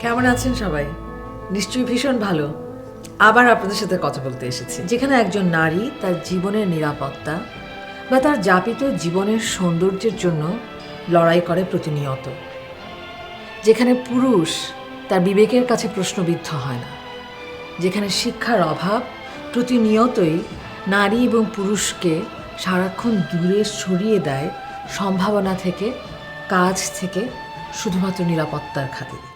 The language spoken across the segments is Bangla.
কেমন আছেন সবাই? নিশ্চয়ই ভীষণ ভালো। আবার আপনাদের সাথে কথা বলতে এসেছি, যেখানে একজন নারী তার জীবনের নিরাপত্তা বা তার যাপিত জীবনের সৌন্দর্যের জন্য লড়াই করে প্রতিনিয়ত, যেখানে পুরুষ তার বিবেকের কাছে প্রশ্নবিদ্ধ হয় না, যেখানে শিক্ষার অভাব প্রতিনিয়তই নারী এবং পুরুষকে সারাক্ষণ দূরে সরিয়ে দেয় সম্ভাবনা থেকে, কাজ থেকে, শুধুমাত্র নিরাপত্তার খাতিরে।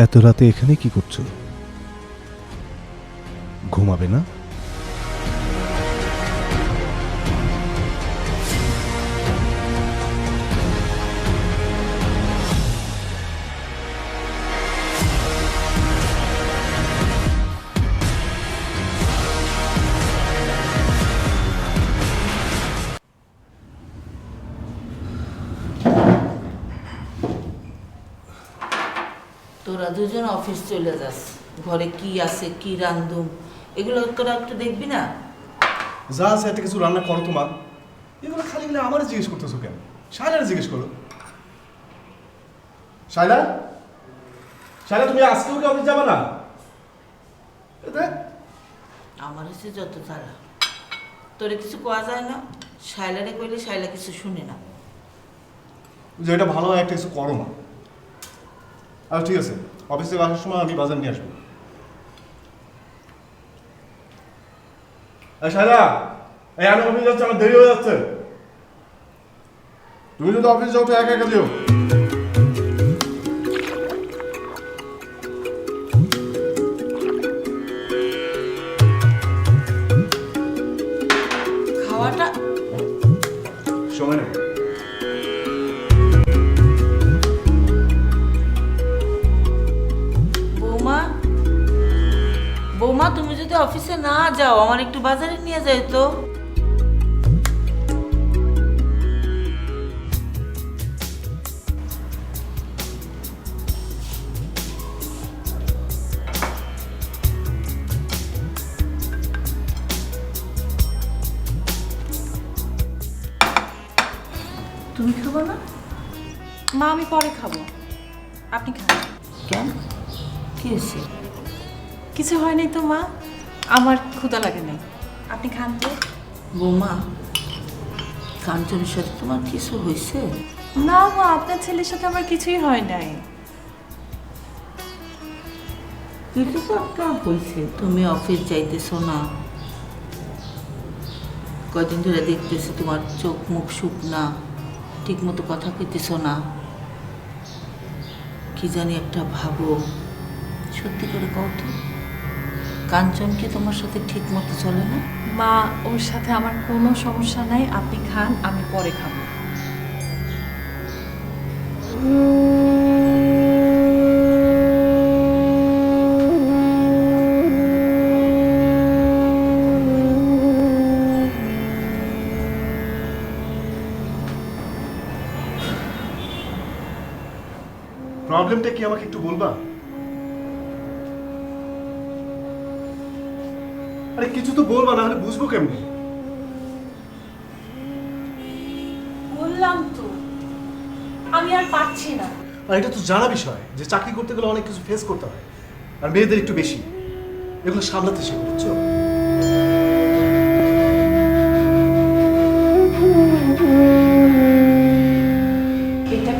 এত রাতে এখানে কি করছো? ঘুমাবে না? তোরা দুজন অফিস চলে যাস, ঘরে কি আছে কি রান্ধুম এগুলো তোরা একটু দেখবি না? যা আছে একটা কিছু রান্না করো তোমার। এগুলো খালি গেলে আমারও জিজ্ঞেস করতেছো কেন? শাইলারে জিজ্ঞেস করো। শাইলা, শাইলা তুমি আজকেও কি অফিস যাবে না? আমার হচ্ছে যত জ্বালা, তোরে কিছু কোয়া যায় না, শাইলারে কইলে শাইলা কিছু শুনে না। যে এটা ভালো হয় একটা কিছু করো না। আচ্ছা ঠিক আছে, অফিস থেকে আসার সময় আমি বাজার নিয়ে আসবো। শাইলা, এই আমি অফিস যাচ্ছি, আমার দেরি হয়ে যাচ্ছে। তুমি যদি অফিস যাও তো একা একা যেও। খাওয়াটা সময় নেই। বৌমা, বৌমা তুমি যদি অফিসে না যাও আমার একটু বাজারে নিয়ে যাই তো। তুমি খাবো না? মা আমি পরে খাবো, আপনি খান। কেন, কি হয়েছে? কিছু হয়নি তো মা, আমার ক্ষুধা লাগে নাই, আপনি খান তো। বৌমা, কাঞ্চনের সাথে তোমার কিছু হয়েছে? না মা, আপনার ছেলের সাথে আমার কিছুই হয় নাই। কিছু তো একটা হয়েছে। তুমি অফিস যাইতেছো না, কদিন ধরে দেখতেছি তোমার চোখ মুখ শুকনা, ঠিক মতো কথা কইতেছো না, কি জানি একটা ভাবো। সত্যি করে কও তো, কাঞ্চন কি তোমার সাথে ঠিক মতো চলে না? মা ওর সাথে আমার কোনো সমস্যা নাই, আপনি খান, আমি পরে খাবো। প্রবলেমটা কি আমাকে একটু বলবা? আরে কিছু তো বলবা, না হলে বুঝবো কেমনি? বললাম তো আমি আর পারছি না। আর এটা তো জানা বিষয় যে চাকরি করতে গেলে অনেক কিছু ফেস করতে হয়, আর মেয়েদের একটু বেশি। এগুলো সামলাতে শেখো, বুঝছো? এটা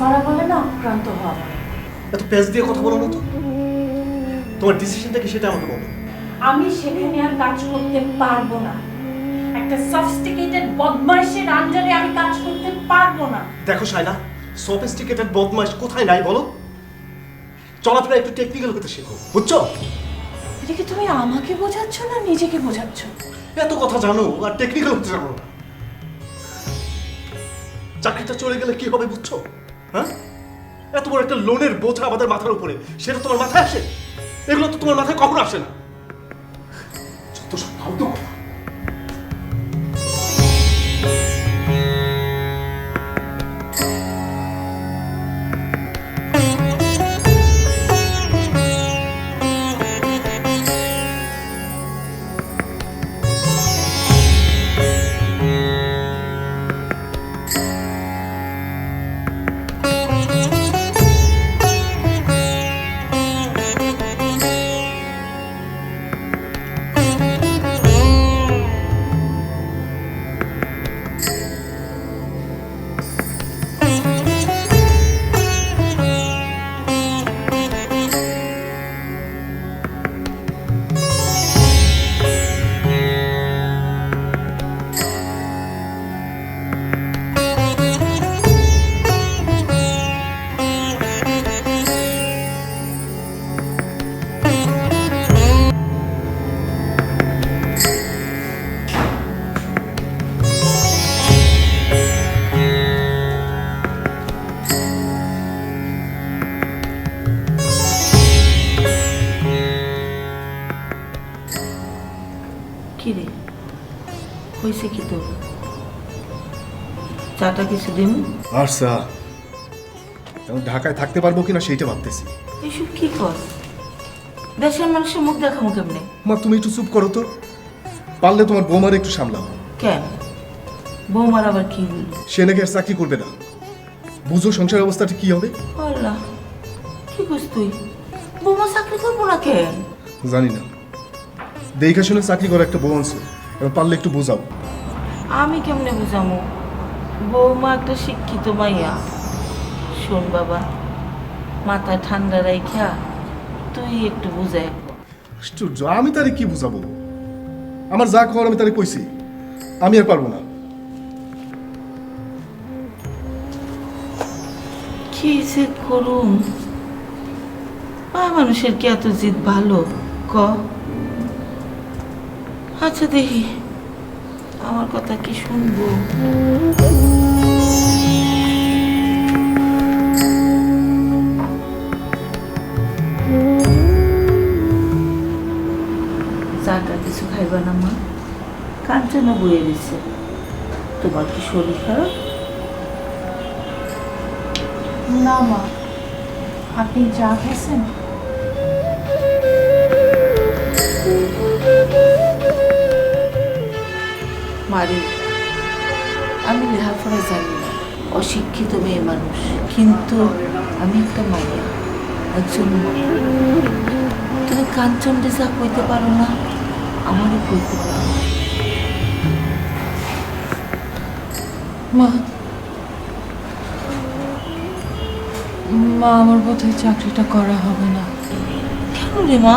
ধরা বলে না আক্রান্ত হওয়া বলে। এত প্যাচ দিয়ে কথা বলো না তো। তোমার ডিসিশনটা কি সেটা আমাকে বলো। আমি সেখানে আর কাজ করতে পারবো না। একটা সফিস্টিকেটেড বদমাইশের আন্ডারে আমি কাজ করতে পারবো না। দেখো শায়লা, সফিস্টিকেটেড বদমাইশ কোথায় নাই বলো। চলাফেরা একটু টেকনিক্যাল হতে শেখো, বুঝছো? এটা কি তুমি আমাকে বোঝাচ্ছ না নিজেকে বোঝাচ্ছ? এত কথা জানো আর টেকনিক্যাল হতে জানো না। চাকরিটা চলে গেলে কি হবে বুঝছো? হ্যাঁ, এত বড় একটা লোনের বোঝা আমাদের মাথার উপরে, সেটা তোমার মাথায় আসে? এগুলো তো তোমার মাথায় কখনো আসে না। যত সব ফালতু কথা। কি রে, হয়েছে কি তোর? চাটা কিছু দিন। আচ্ছা, এখন ঢাকায় থাকতে পারবো কিনা সেইটা ভাবতেছি। এসব কি কর? দেশের মানুষের মুখ দেখামো কেমনে? মা তুমি একটু চুপ করো তো, পারলে তোমার বৌমার একটু সামলাও। কেন? বৌমার আবার কি হইল? সে নাকি আর চাকরি করবে না। বুঝো সংসার অবস্থাটা কি হবে। আল্লাহ, কি করছ তুই? বৌমা চাকরি করবো না কেন? জানি না, দেখে শুনে চাকরি করে একটা বউ আনছো, এবার পারলে একটু বোঝাও। আমি কেমনে বুঝামো? বৌমা একটা শিক্ষিত মাইয়া। শোন বাবা, মাথা ঠান্ডা রাইখা তুই একটু বুঝাই। আশ্চর্য, আমি তারে কি বুঝাবো? আমার যা খাওয়ার আমি তারে কইছি, আমি আর পারবো না। কি যে করুন, মানুষের কি এত জিদ ভালো ক? আচ্ছা দেখি, আমার কথা কি শুনবো? চাটা কিছু খাইবা না মা? কাঞ্চনা বয়ে দিছে। তোমার কি শরীর খারাপ? না মা, আপনি চা খেয়েছেন? মারি, আমি লেখাপড়া জানি না, অশিক্ষিত মেয়ে মানুষ, কিন্তু আমি একটা মাইয়া, একজন মেয়ে। তুমি কাঞ্চনকে যা কইতে পারো না, আমারও কইতে পারো। মা, মা আমার বোধহয় চাকরিটা করা হবে না। কেন রে মা?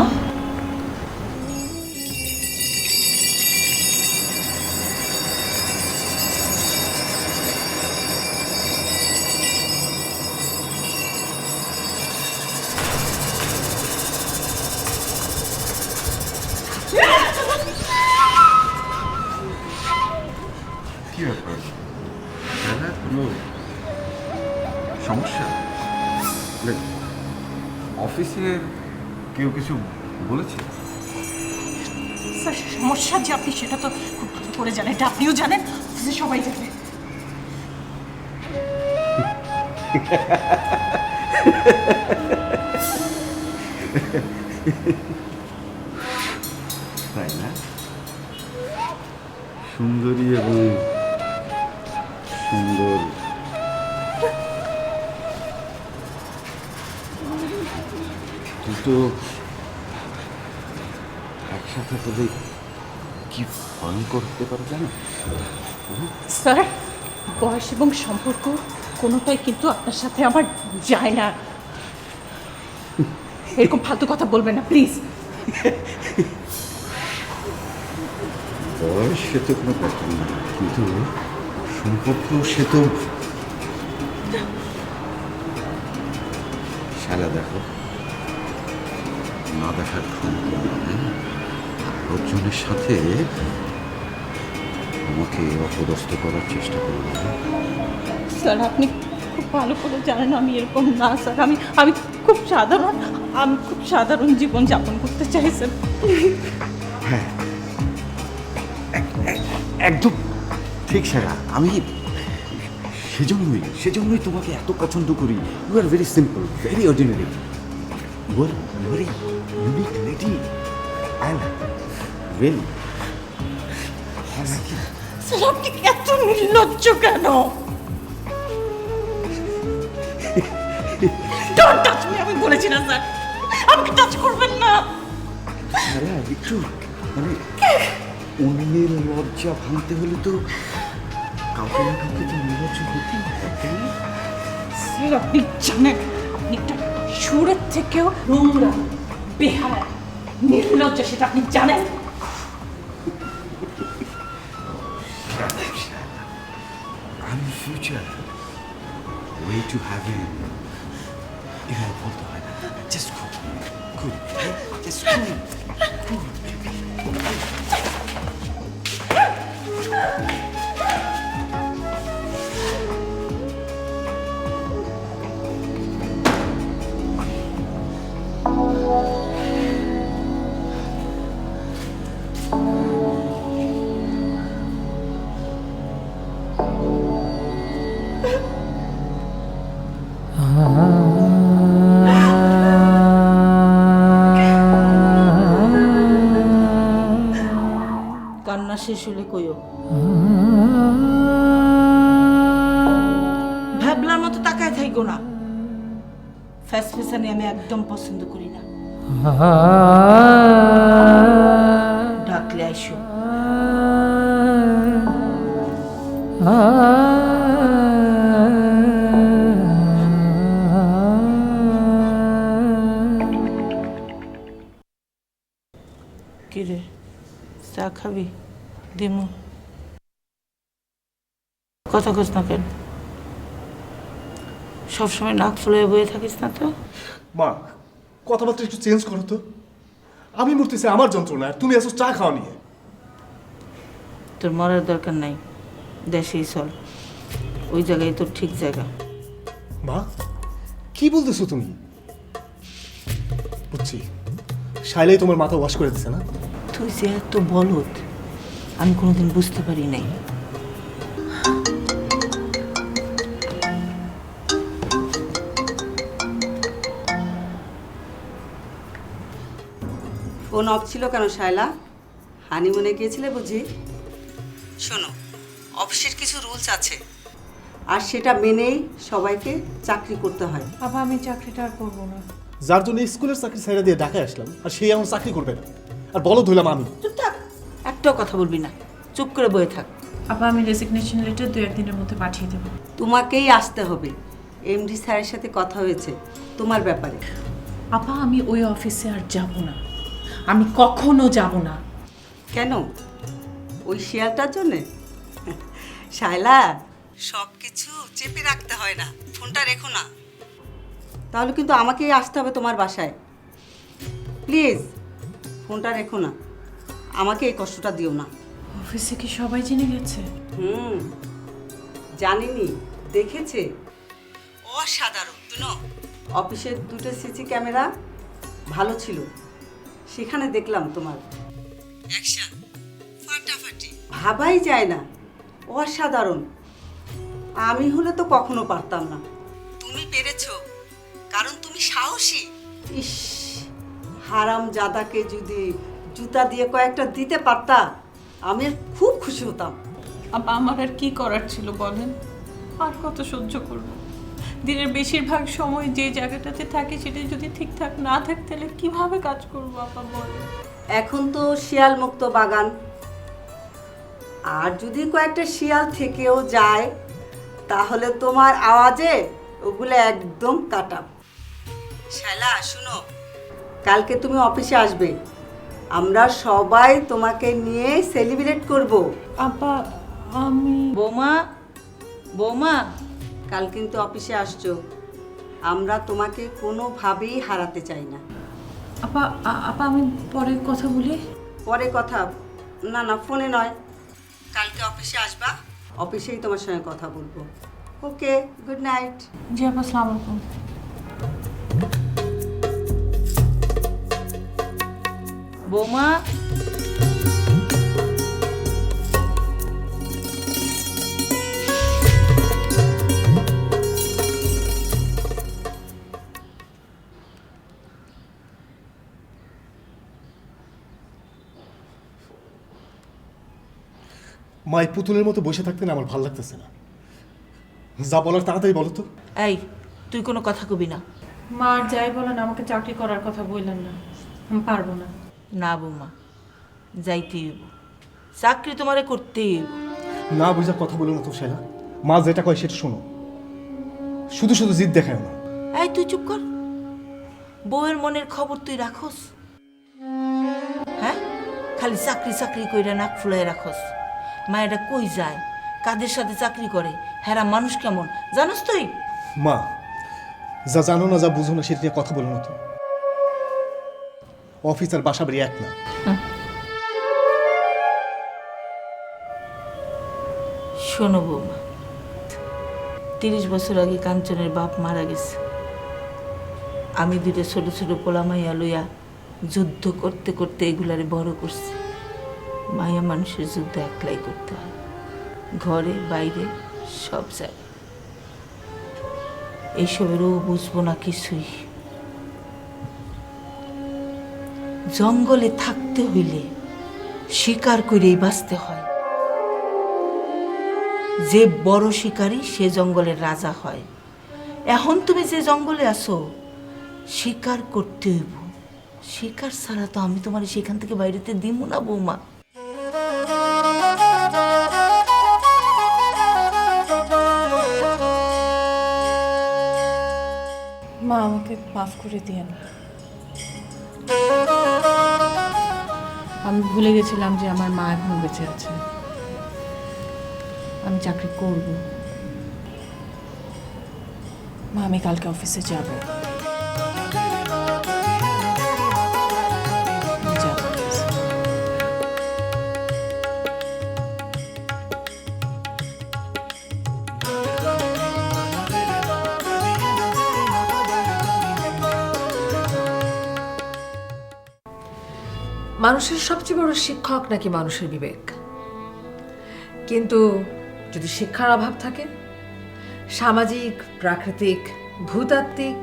কি ব্যাপার দাদা, কোনো সমস্যা? অফিসের কেউ কিছু বলেছে? স্যার, সমস্যা যে আপনি সেটা তো খুব ভালো করে জানেন, এটা আপনিও জানেন, অফিসে সবাই জানে। তাই না? সুন্দরী এবং সুন্দর দুটো একসাথে পেলে কি ভয়ঙ্কর হতে পারে জানো? স্যার, বয়স এবং সম্পর্ক কোনোটাই কিন্তু আপনার সাথে আমার যায় না। এরকম ফালতু কথা বলবেন না প্লিজ। বয়স সে তো কোনো ব্যাপার না, কিন্তু সম্পর্ক সে তো। শালা দেখো, না দেখার লোকজনের সাথে আমাকে অপদস্থ করার চেষ্টা করবো। স্যার আপনি খুব ভালো করে জানেন আমি এরকম না স্যার। আমি খুব সাধারণ জীবন যাপন করতে চাই স্যার। হ্যাঁ, একদম ঠিক স্যারা। আমি সেজন্যই তোমাকে এত পছন্দ করি। You are very simple, very ordinary. You are very unique lady. I like really I like you. Sir আপনি এত নির্লজ্জ কেন? ডোন্ট টাচ মি, আমি বলেছি না স্যার, আমাকে টাচ করবেন না। স্যারা একটু মানে অন্যের লজ্জা ভাঙতে হলে তো কাউকে না কাউকে তো নির্লজ্জ হতেই হয়, তাই না? স্যার আপনি জানেন আপনি একটা সুরের থেকেও নোংরা, বেহায়া, নির্লজ্জ, সেটা আপনি জানেন। আমি ফিউচার ওয়ে টু হ্যাভেন এভাবে বলতে হয় না। জাস্ট কুল জাস্ট কুল। কান্না শেষ হলে কইও। ভাবলার মতো তাকায় থাইকো না। ফ্যাসফ্যাসানি আমি একদম পছন্দ করি না। ডাকলে আইসো। কিরে চা খাবি? দিমু। কথা কস না কেন? সবসময় নাক ফুলে বয়ে থাকিস না তো? মা, কথাবার্তা একটু চেঞ্জ করো তো। আমি মরতেছি আমার যন্ত্রণা, আর তুমি আসো চা খাওয়া নিয়ে। তোর মরার দরকার নাই, দেশেই চল। ওই জায়গায় তোর ঠিক জায়গা। মা, কি বলতেছো তুমি? বুঝছি, শাইলাই তোমার মাথা ওয়াশ করে দিছে না? তুই যে এত বলদ আমি কোনোদিন বুঝতে পারি নাই। ফোন অফ ছিল কেন শায়লা? হানিমুনে গিয়েছিলে বুঝি? শোনো, অফিসের কিছু রুলস আছে, আর সেটা মেনেই সবাইকে চাকরি করতে হয়। বাবা আমি চাকরিটা আর করবো না। যার জন্য স্কুলের চাকরি ছাইড়া দিয়ে ঢাকায় আসলাম, আর সেই এখন চাকরি করবে না, আর বলো ধইলাম আমি। চুপ থাক, একটাও কথা বলবি না, চুপ করে বয়ে থাক। আপা আমি রেজিগনেশন লেটার 2-1 দিনের মধ্যে পাঠিয়ে দেবো। তোমাকেই আসতে হবে। এমডি স্যারের সাথে কথা হয়েছে তোমার ব্যাপারে। আপা আমি ওই অফিসে আর যাব না, আমি কখনো যাব না। কেন? ওই শেয়ারটার জন্যে? শায়লা, সব কিছু চেপে রাখতে হয় না, ফোনটা রেখো না। তাহলে কিন্তু আমাকেই আসতে হবে তোমার বাসায়। প্লিজ ফোনটা রেখো না, আমাকে এই কষ্টটা দিও না। অফিসে কি সবাই জেনে গেছে? জানিনি, দেখেছে। অসাধারণ তুনো। অফিসের 2টো সিসি ক্যামেরা ভালো ছিল, সেখানে দেখলাম তোমার অ্যাকশন ফাটাফাটি, ভাবাই যায় না। অসাধারণ। আমি হলে তো কখনো পারতাম না। তুমি পেরেছো, কারণ তুমি সাহসী। ইস, হারাম জাদাকে যদি জুতা দিয়ে কয়েকটা দিতে পারতা, আমি আর খুব খুশি হতাম। আপা আমার আর কি করার ছিল বলেন? আর কত সহ্য করব? দিনের বেশিরভাগ সময় যে জায়গাটাতে থাকে সেটা যদি ঠিকঠাক না থাকে তাহলে কিভাবে কাজ করব আপা বলেন? এখন তো শিয়াল মুক্ত বাগান, আর যদি কয়েকটা শিয়াল থেকেও যায় তাহলে তোমার আওয়াজে ওগুলো একদম কাটা। শালা শুনো, কালকে তুমি অফিসে আসবে, আমরা সবাই তোমাকে নিয়ে সেলিব্রেট করব। আপা আমি বৌমা, বৌমা, কাল কিন্তু অফিসে আসছো, আমরা তোমাকে কোনোভাবেই হারাতে চাই না। আপা আপা আমি পরে কথা বলি। পরে কথা না, না ফোনে নয়, কালকে অফিসে আসবা, অফিসেই তোমার সঙ্গে কথা বলবো। ওকে, গুড নাইট। জি আপা, আসসালামু আলাইকুম। বৌমা, মা, এই পুতুলের মতো বসে থাকতে না আমার ভালো লাগতেছে না। যা বলার তাড়াতাড়ি বলো তো। এই তুই কোনো কথা কবি না। মা আর যাই বলেন, আমাকে চাকরি করার কথা বললেন না, আমি পারবো না। না বৌমা, যাইতেই হইব, চাকরি তোমারে করতেই হইব। না বুঝা কথা বলো না তো শালা। মা যেটা কয় সেটা শোনো, শুধু শুধু জিদ দেখায় না। এই তুই চুপ কর। বউয়ের মনের খবর তুই রাখোস? হ্যাঁ, খালি চাকরি চাকরি কইরা নাক ফুলাই রাখোস। মায়েরা কই যায়, কাদের সাথে চাকরি করে, হেরা মানুষ কেমন জানোস তুই? মা, যা জানো না, যা বুঝো না, সেটা নিয়ে কথা বলো না তো। অফিস আর বাসা বাড়ি এক না। শোনো বৌমা, 30 বছর আগে কাঞ্চনের বাপ মারা গেছে। আমি দুটো ছোট ছোট পোলা মাইয়া লইয়া যুদ্ধ করতে করতে এগুলারে বড় করছি। মায়া মানুষের যুদ্ধ একলাই করতে হয়, ঘরে বাইরে সব জায়গায়। এইসবেরও বুঝবো না কিছুই। জঙ্গলে থাকতে হইলে শিকার করেই বাঁচতে হয়। যে বড় শিকারী সে জঙ্গলের রাজা হয়। এখন তুমি যে জঙ্গলে আছো, শিকার করতে হইব। শিকার ছাড়া তো আমি তোমার সেখান থেকে বাইরেতে দিব না বৌমা। মা আমাকে মাফ করে দিয়েন। আমি ভুলে গেছিলাম যে আমার মা এখন বেঁচে আছে। আমি চাকরি করব। মা, আমি কালকে অফিসে যাব। মানুষের সবচেয়ে বড় শিক্ষক নাকি মানুষের বিবেক। কিন্তু যদি শিক্ষার অভাব থাকে, সামাজিক, প্রাকৃতিক, ভূতাত্ত্বিক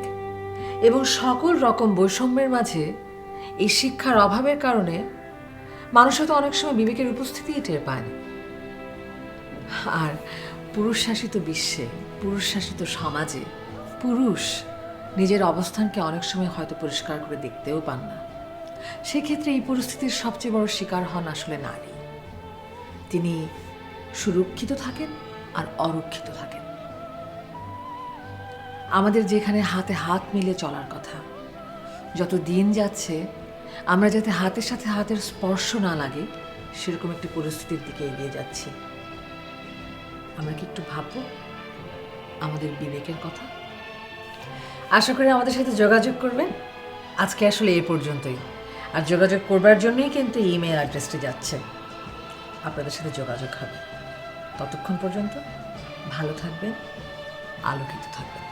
এবং সকল রকম বৈষম্যের মাঝে এই শিক্ষার অভাবের কারণে মানুষ হয়তো অনেক সময় বিবেকের উপস্থিতিই টের পায় না। আর পুরুষ শাসিত বিশ্বে, পুরুষ শাসিত সমাজে পুরুষ নিজের অবস্থানকে অনেক সময় হয়তো পরিষ্কার করে দেখতেও পান না। সেক্ষেত্রে এই পরিস্থিতির সবচেয়ে বড় শিকার হন আসলে নারী। তিনি সুরক্ষিত থাকেন আর অরক্ষিত থাকেন। আমাদের যেখানে হাতে হাত মিলে চলার কথা, যত দিন যাচ্ছে আমরা যাতে হাতের সাথে হাতের স্পর্শ না লাগে সেরকম একটি পরিস্থিতির দিকে এগিয়ে যাচ্ছি। আমরা কি একটু ভাববো আমাদের বিবেকের কথা? আশা করি আমাদের সাথে যোগাযোগ করবেন। আজকে আসলে এই পর্যন্তই। আর যোগাযোগ করবার জন্যই কিন্তু ইমেল অ্যাড্রেসটি যাচ্ছে, আপনাদের সাথে যোগাযোগ হবে। ততক্ষণ পর্যন্ত ভালো থাকবেন, আলোকিত থাকবেন।